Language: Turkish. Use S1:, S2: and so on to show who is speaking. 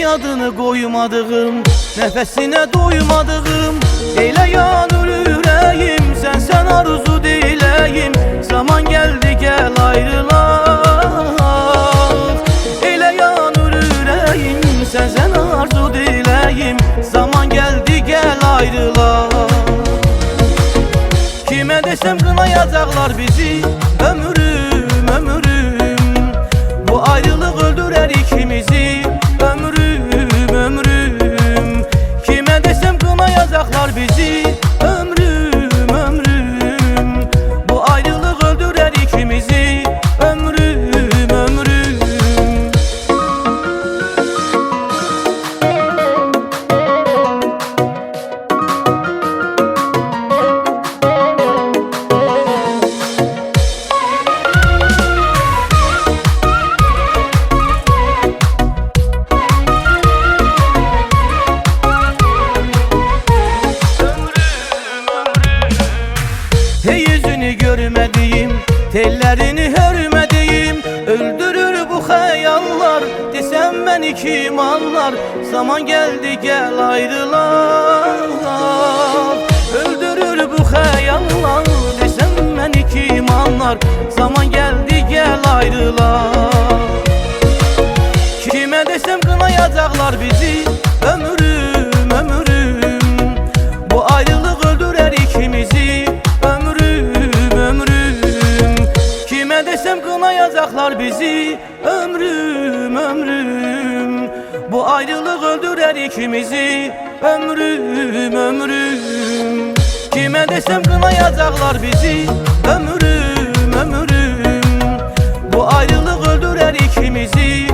S1: adını koymadığım, nefesine doymadığım, eyle yanır yüreğim, sen arzu dileyim. Zaman geldi gel ayrılak, eyle yanır yüreğim, sen arzu dileyim. Zaman geldi gel ayrılak. Kime desem kınayacaklar bizi, ömrüm ömrüm, bu ayrılık öldürer ikimizi, ömrüm ömrüm. Kime desem kınayacaklar bizi, ömrüm ömrüm, bu ayrılık öldürer ikimizi, ömrüm ömrüm. Hey yüzünü görmediğim, tellerini hörmediğim, öldürür bu hayallar. Desem beni kim anlar, zaman geldi gel ayrılak. Öldürür bu hayallar, desem beni kim anlar, zaman geldi gel ayrılak. Kime desem kınayacaklar bizi, ömrüm ömrüm, bu ayrılık öldürer ikimizi, ömrüm ömrüm. Kime desem kınayacaklar bizi, ömrüm ömrüm, bu ayrılık öldürer ikimizi, ömrüm ömrüm. Kime desem kınayacaklar bizi, ömrüm ömrüm, bu ayrılık öldürer ikimizi,